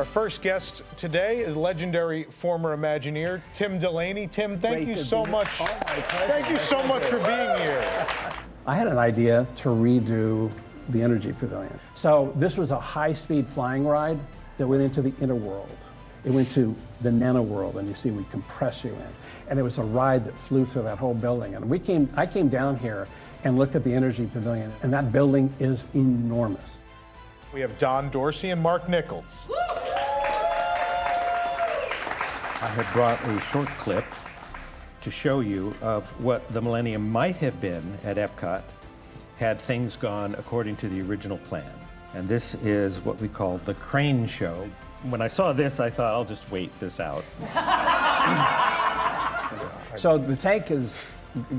Our first guest today is legendary former Imagineer, Tim Delaney. Tim, thank you so much. Thank you so much for being here. I had an idea to redo the Energy Pavilion. So this was a high-speed flying ride that went into the inner world. It went to the nano world, and you see we compress you in. And it was a ride that flew through that whole building. And I came down here and looked at the Energy Pavilion, and that building is enormous. We have Don Dorsey and Mark Nichols. I had brought a short clip to show you of what the Millennium might have been at EPCOT had things gone according to the original plan. And this is what we call the crane show. When I saw this, I thought, I'll just wait this out. So the tank is,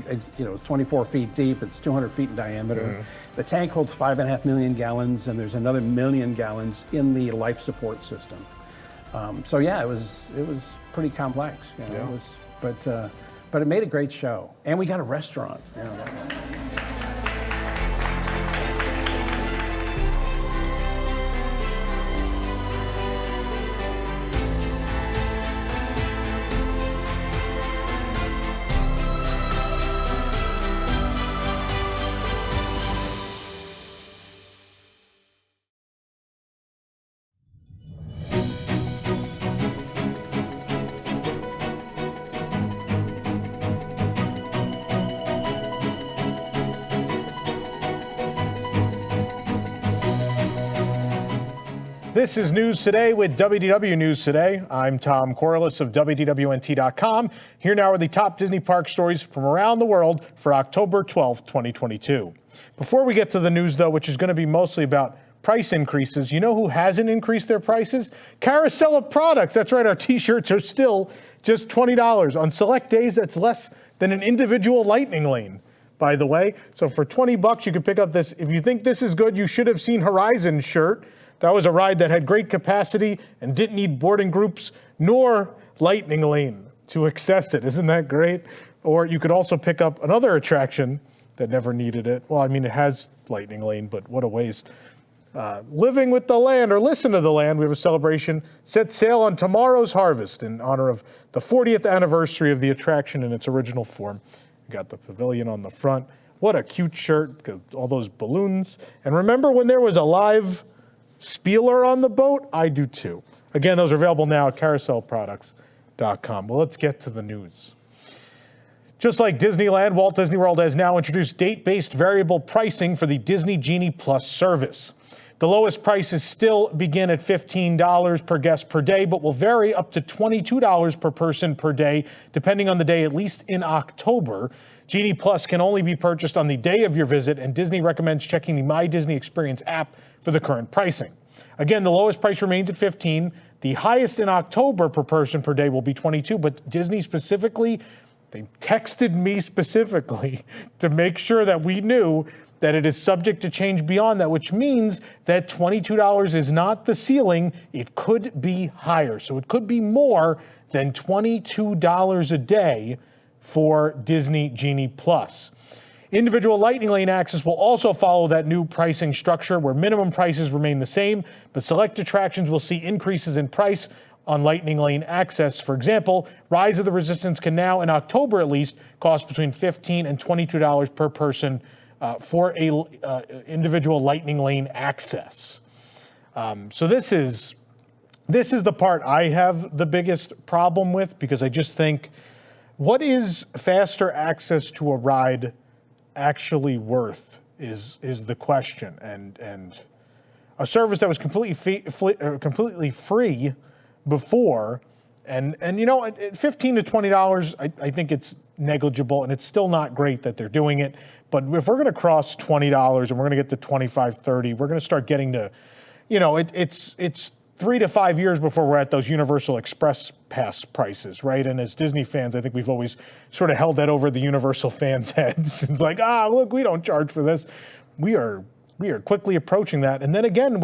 it's 24 feet deep, it's 200 feet in diameter. Mm-hmm. The tank holds 5.5 million gallons, and there's another 1 million gallons in the life support system. So yeah, it was pretty complex. Yeah. But it made a great show, and we got a restaurant. This is News Today with WDW News Today. I'm Tom Corliss of WDWNT.com. Here now are the top Disney park stories from around the world for October 12th, 2022. Before we get to the news, though, which is going to be mostly about price increases, you know who hasn't increased their prices? Carousel of Products. That's right, our t-shirts are still just $20. On select days, that's less than an individual lightning lane, by the way. So for $20, you can pick up this. If you think this is good, you should have seen Horizon's shirt. That was a ride that had great capacity and didn't need boarding groups nor lightning lane to access it. Isn't that great? Or you could also pick up another attraction that never needed it. Well, I mean, it has lightning lane, but what a waste. Living with the Land, or Listen to the Land, we have a celebration. Set sail on tomorrow's harvest in honor of the 40th anniversary of the attraction in its original form. You got the pavilion on the front. What a cute shirt, all those balloons. And remember when there was a live spieler on the boat? I do too. Again, those are available now at carouselproducts.com. Well, let's get to the news. Just like Disneyland, Walt Disney World has now introduced date-based variable pricing for the Disney Genie Plus service. The lowest prices still begin at $15 per guest per day, but will vary up to $22 per person per day, depending on the day, at least in October. Genie Plus can only be purchased on the day of your visit, and Disney recommends checking the My Disney Experience app for the current pricing. Again, the lowest price remains at $15. The highest in October per person per day will be $22, but Disney specifically, they texted me specifically to make sure that we knew that it is subject to change beyond that, which means that $22 is not the ceiling. It could be higher. So it could be more than $22 a day for Disney Genie Plus. Individual lightning lane access will also follow that new pricing structure where minimum prices remain the same, but select attractions will see increases in price on lightning lane access. For example, Rise of the Resistance can now, in October at least, cost between $15 and $22 per person for a individual lightning lane access. So this is the part I have the biggest problem with, because I just think, what is faster access to a ride actually worth is the question, and a service that was completely free before, and you know, at $15 to $20, I think it's negligible, and it's still not great that they're doing it. But if we're going to cross $20 and we're going to get to $25, $30, we're going to start getting to, you know, it's 3 to 5 years before we're at those Universal Express Pass prices, right? And as Disney fans, I think we've always sort of held that over the Universal fans' heads. It's like, look, we don't charge for this. We are quickly approaching that. And then again,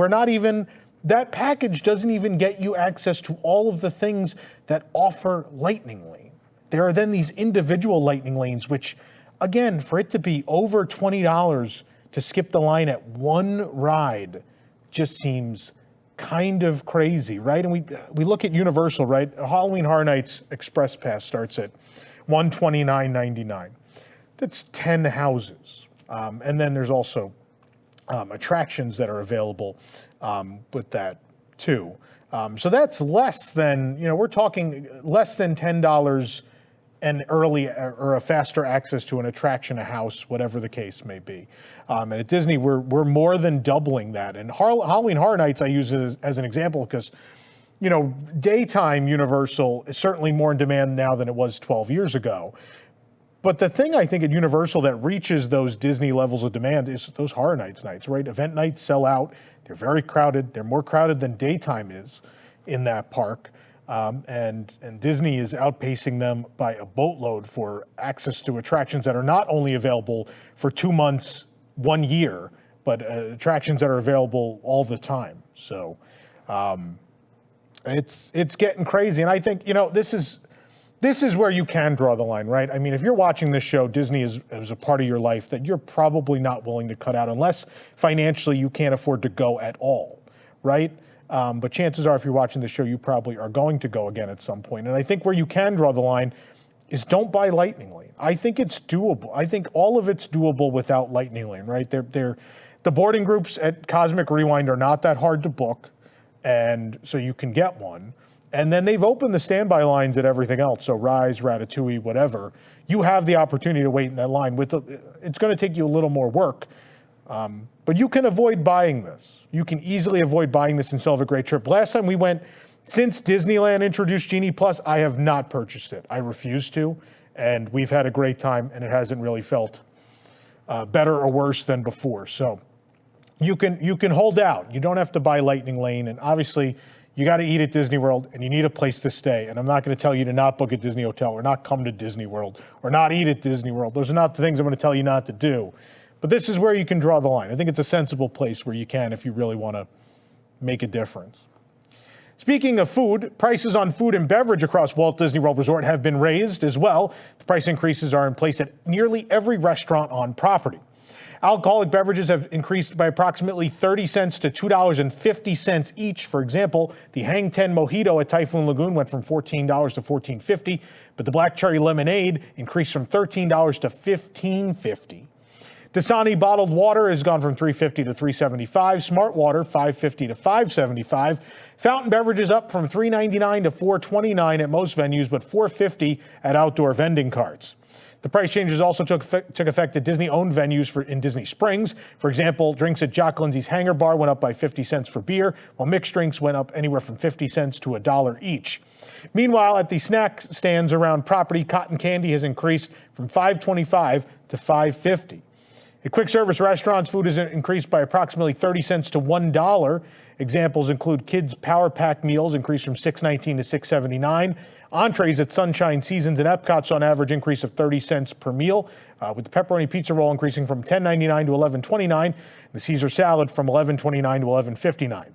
that package doesn't even get you access to all of the things that offer Lightning Lane. There are then these individual Lightning Lanes, which, again, for it to be over $20 to skip the line at one ride just seems kind of crazy, right? And we look at Universal, right? Halloween Horror Nights Express Pass starts at $129.99. That's 10 houses. And then there's also attractions that are available with that too. So that's less than, we're talking less than $10 an early or a faster access to an attraction, a house, whatever the case may be. And at Disney, we're more than doubling that. And Halloween Horror Nights I use it as an example because, daytime Universal is certainly more in demand now than it was 12 years ago. But the thing I think at Universal that reaches those Disney levels of demand is those Horror Nights nights, right? Event nights sell out. They're very crowded. They're more crowded than daytime is in that park. And Disney is outpacing them by a boatload for access to attractions that are not only available for 2 months, 1 year, but attractions that are available all the time. So it's getting crazy. And I think, this is where you can draw the line, right? I mean, if you're watching this show, Disney is a part of your life that you're probably not willing to cut out unless financially you can't afford to go at all, right? But chances are if you're watching the show, you probably are going to go again at some point. And I think where you can draw the line is don't buy Lightning Lane. I think it's doable. I think all of it's doable without Lightning Lane, right? The boarding groups at Cosmic Rewind are not that hard to book, and so you can get one. And then they've opened the standby lines at everything else. So Rise, Ratatouille, whatever. You have the opportunity to wait in that line. It's going to take you a little more work, but you can avoid buying this. You can easily avoid buying this and still have a great trip. Last time we went, since Disneyland introduced Genie Plus, I have not purchased it. I refuse to, and we've had a great time, and it hasn't really felt better or worse than before. So you can hold out. You don't have to buy Lightning Lane, and obviously you got to eat at Disney World, and you need a place to stay. And I'm not going to tell you to not book at Disney Hotel or not come to Disney World or not eat at Disney World. Those are not the things I'm going to tell you not to do. But this is where you can draw the line. I think it's a sensible place where you can if you really want to make a difference. Speaking of food, prices on food and beverage across Walt Disney World Resort have been raised as well. The price increases are in place at nearly every restaurant on property. Alcoholic beverages have increased by approximately 30 cents to $2.50 each. For example, the Hang 10 Mojito at Typhoon Lagoon went from $14 to $14.50, but the Black Cherry Lemonade increased from $13 to $15.50. Dasani bottled water has gone from $3.50 to $3.75. Smart water, $5.50 to $5.75. Fountain beverages up from $3.99 to $4.29 at most venues, but $4.50 at outdoor vending carts. The price changes also took effect at Disney-owned venues in Disney Springs. For example, drinks at Jock Lindsay's Hangar Bar went up by 50 cents for beer, while mixed drinks went up anywhere from 50 cents to $1 each. Meanwhile, at the snack stands around property, cotton candy has increased from $5.25 to $5.50. At quick service restaurants, food has increased by approximately 30 cents to $1. Examples include kids' Power Pack meals increased from $6.19 to $6.79. Entrees at Sunshine Seasons and EPCOT saw an average increase of 30 cents per meal, with the pepperoni pizza roll increasing from $10.99 to $11.29, the Caesar salad from $11.29 to $11.59.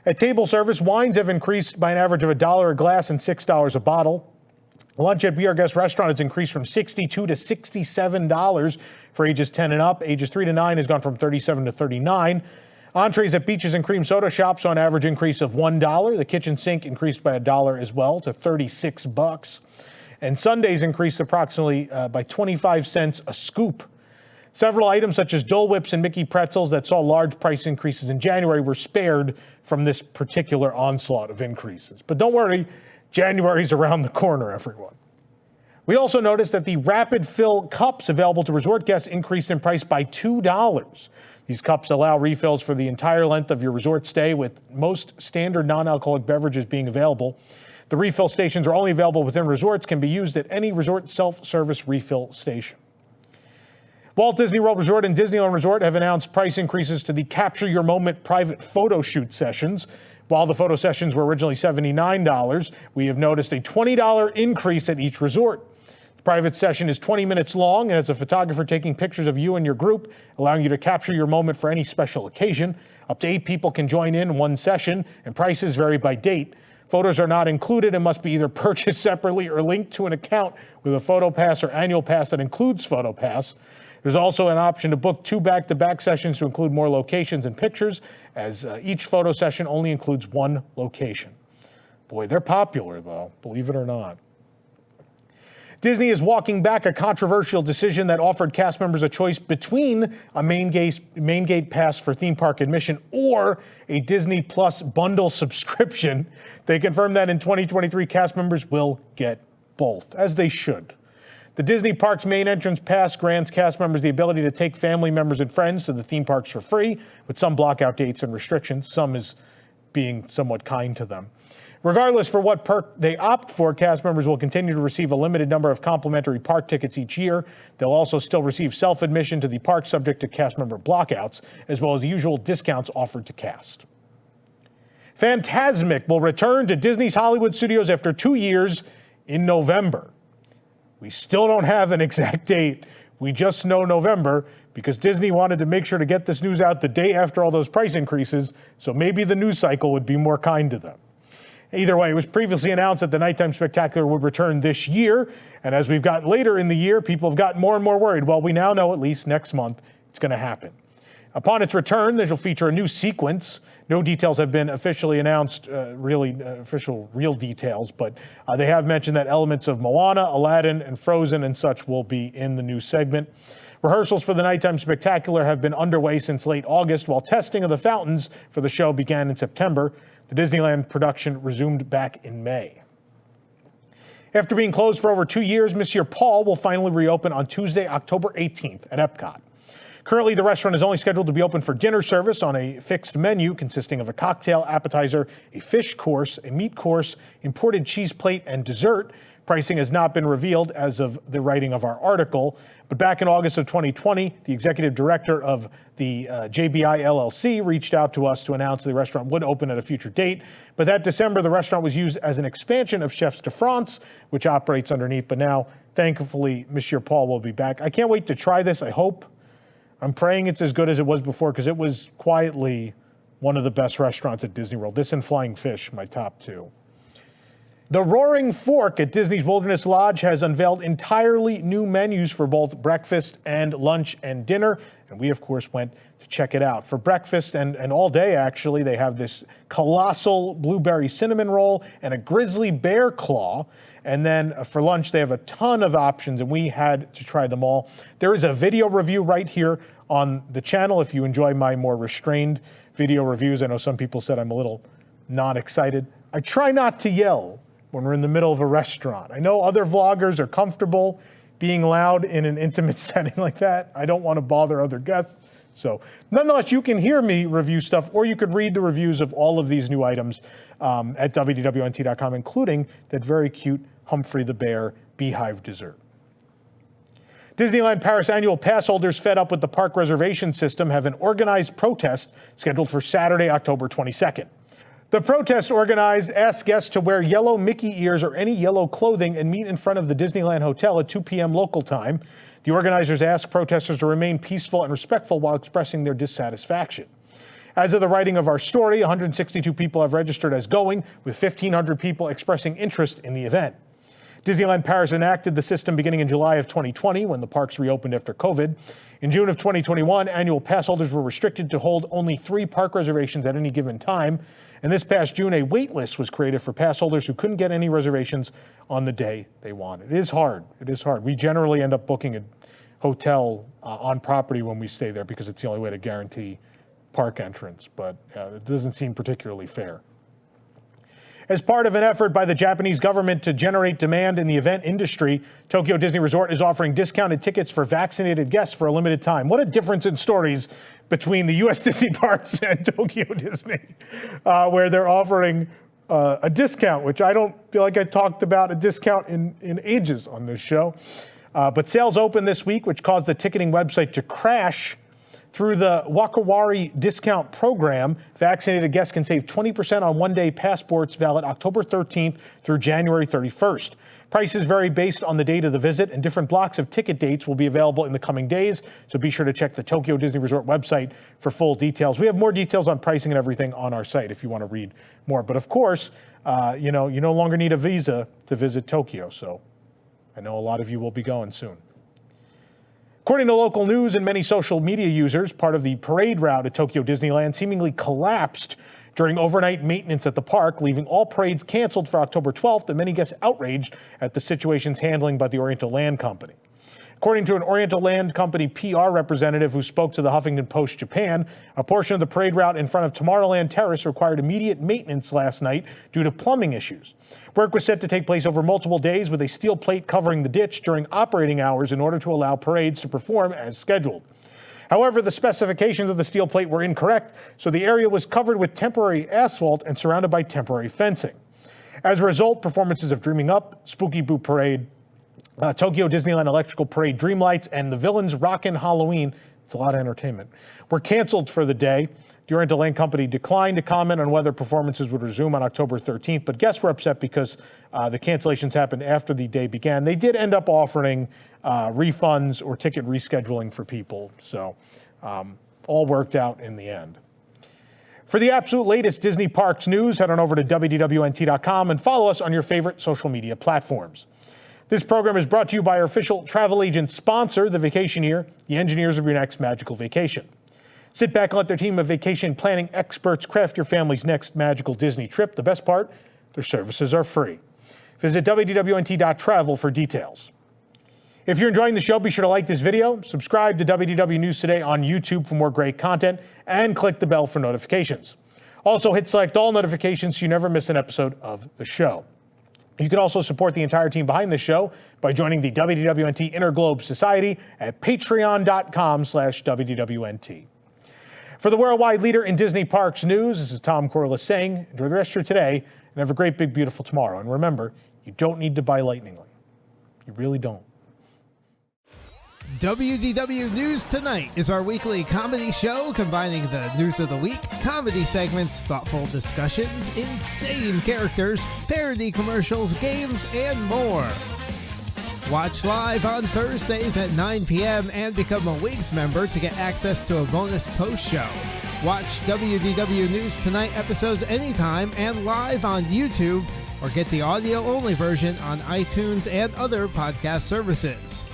At table service, wines have increased by an average of $1 a glass and $6 a bottle. Lunch at Be Our Guest restaurant has increased from $62 to $67 for ages 10 and up. Ages 3 to 9 has gone from $37 to $39. Entrees at Beaches and Cream Soda Shop saw an average increase of $1. The kitchen sink increased by $1 as well to $36. And sundaes increased approximately by 25 cents a scoop. Several items such as Dole Whips and Mickey Pretzels that saw large price increases in January were spared from this particular onslaught of increases. But don't worry, January's around the corner, everyone. We also noticed that the rapid fill cups available to resort guests increased in price by $2. These cups allow refills for the entire length of your resort stay, with most standard non-alcoholic beverages being available. The refill stations are only available within resorts, can be used at any resort self-service refill station. Walt Disney World Resort and Disneyland Resort have announced price increases to the Capture Your Moment private photo shoot sessions. While the photo sessions were originally $79, we have noticed a $20 increase at each resort. The private session is 20 minutes long and has a photographer taking pictures of you and your group, allowing you to capture your moment for any special occasion. Up to 8 people can join in one session, and prices vary by date. Photos are not included and must be either purchased separately or linked to an account with a PhotoPass or annual pass that includes PhotoPass. There's also an option to book 2 back-to-back sessions to include more locations and pictures, as each photo session only includes 1 location. Boy, they're popular, though, believe it or not. Disney is walking back a controversial decision that offered cast members a choice between a main gate pass for theme park admission or a Disney Plus bundle subscription. They confirmed that in 2023, cast members will get both, as they should. The Disney Parks main entrance pass grants cast members the ability to take family members and friends to the theme parks for free, with some blockout dates and restrictions. Some is being somewhat kind to them. Regardless for what perk they opt for, cast members will continue to receive a limited number of complimentary park tickets each year. They'll also still receive self-admission to the park subject to cast member blockouts, as well as the usual discounts offered to cast. Fantasmic will return to Disney's Hollywood studios after 2 years in November. We still don't have an exact date. We just know November because Disney wanted to make sure to get this news out the day after all those price increases, so maybe the news cycle would be more kind to them. Either way, it was previously announced that the Nighttime Spectacular would return this year, and as we've gotten later in the year, people have gotten more and more worried. Well, we now know at least next month it's going to happen. Upon its return, this will feature a new sequence. No details have been officially announced, official real details, but they have mentioned that elements of Moana, Aladdin, and Frozen and such will be in the new segment. Rehearsals for the Nighttime Spectacular have been underway since late August, while testing of the fountains for the show began in September. The Disneyland production resumed back in May. After being closed for over 2 years, Monieur will finally reopen on Tuesday, October 18th at EPCOT. Currently, the restaurant is only scheduled to be open for dinner service on a fixed menu consisting of a cocktail, appetizer, a fish course, a meat course, imported cheese plate, and dessert. Pricing has not been revealed as of the writing of our article, but back in August of 2020, the executive director of the JBI LLC reached out to us to announce the restaurant would open at a future date. But that December, the restaurant was used as an expansion of Chefs de France, which operates underneath. But now, thankfully, Monieur will be back. I can't wait to try this, I hope. I'm praying it's as good as it was before, because it was quietly one of the best restaurants at Disney World. This and Flying Fish, my top 2. The Roaring Fork at Disney's Wilderness Lodge has unveiled entirely new menus for both breakfast and lunch and dinner. And we, of course, went to check it out. For breakfast and all day, actually, they have this colossal blueberry cinnamon roll and a grizzly bear claw. And then for lunch, they have a ton of options, and we had to try them all. There is a video review right here on the channel if you enjoy my more restrained video reviews. I know some people said I'm a little not excited. I try not to yell when we're in the middle of a restaurant. I know other vloggers are comfortable being loud in an intimate setting like that. I don't want to bother other guests. So nonetheless, you can hear me review stuff, or you could read the reviews of all of these new items at WDWNT.com, including that very cute Humphrey the Bear beehive dessert. Disneyland Paris annual pass holders fed up with the park reservation system have an organized protest scheduled for Saturday, October 22nd. The protest organized asked guests to wear yellow Mickey ears or any yellow clothing and meet in front of the Disneyland Hotel at 2 p.m. local time. The organizers asked protesters to remain peaceful and respectful while expressing their dissatisfaction. As of the writing of our story, 162 people have registered as going, with 1,500 people expressing interest in the event. Disneyland Paris enacted the system beginning in July of 2020 when the parks reopened after COVID. In June of 2021, annual pass holders were restricted to hold only 3 park reservations at any given time. And this past June, a wait list was created for pass holders who couldn't get any reservations on the day they wanted. It is hard. It is hard. We generally end up booking a hotel on property when we stay there because it's the only way to guarantee park entrance, but it doesn't seem particularly fair. As part of an effort by the Japanese government to generate demand in the event industry, Tokyo Disney Resort is offering discounted tickets for vaccinated guests for a limited time. What a difference in stories between the U.S. Disney parks and Tokyo Disney, where they're offering a discount, which I don't feel like I talked about a discount in ages on this show. But sales opened this week, which caused the ticketing website to crash. Through the Wakawari discount program, vaccinated guests can save 20% on one-day passports valid October 13th through January 31st. Prices vary based on the date of the visit, and different blocks of ticket dates will be available in the coming days, so be sure to check the Tokyo Disney Resort website for full details. We have more details on pricing and everything on our site if you want to read more. But of course, you no longer need a visa to visit Tokyo, so I know a lot of you will be going soon. According to local news and many social media users, part of the parade route at Tokyo Disneyland seemingly collapsed during overnight maintenance at the park, leaving all parades canceled for October 12th and many guests outraged at the situation's handling by the Oriental Land Company. According to an Oriental Land Company PR representative who spoke to the Huffington Post Japan, a portion of the parade route in front of Tomorrowland Terrace required immediate maintenance last night due to plumbing issues. Work was set to take place over multiple days with a steel plate covering the ditch during operating hours in order to allow parades to perform as scheduled. However, the specifications of the steel plate were incorrect, so the area was covered with temporary asphalt and surrounded by temporary fencing. As a result, performances of Dreaming Up, Spooky Boo Parade, Tokyo Disneyland Electrical Parade Dreamlights, and the Villains Rockin' Halloween, it's a lot of entertainment, were canceled for the day. The Oriental Land Company declined to comment on whether performances would resume on October 13th, but guests were upset because the cancellations happened after the day began. They did end up offering refunds or ticket rescheduling for people, so all worked out in the end. For the absolute latest Disney Parks news, head on over to WDWNT.com and follow us on your favorite social media platforms. This program is brought to you by our official travel agent sponsor, The Vacationeer, the engineers of your next magical vacation. Sit back and let their team of vacation planning experts craft your family's next magical Disney trip. The best part, their services are free. Visit WDWNT.travel for details. If you're enjoying the show, be sure to like this video, subscribe to WDW News Today on YouTube for more great content, and click the bell for notifications. Also, hit select all notifications so you never miss an episode of the show. You can also support the entire team behind the show by joining the WDWNT Interglobe Society at patreon.com/WDWNT. For the worldwide leader in Disney Parks news, this is Tom Corliss saying, enjoy the rest of your today and have a great, big, beautiful tomorrow. And remember, you don't need to buy Lightningly. You really don't. WDW News Tonight is our weekly comedy show combining the news of the week, comedy segments, thoughtful discussions, insane characters, parody commercials, games, and more. Watch live on Thursdays at 9 p.m. and become a WIGS member to get access to a bonus post show. Watch WDW News Tonight episodes anytime and live on YouTube, or get the audio-only version on iTunes and other podcast services.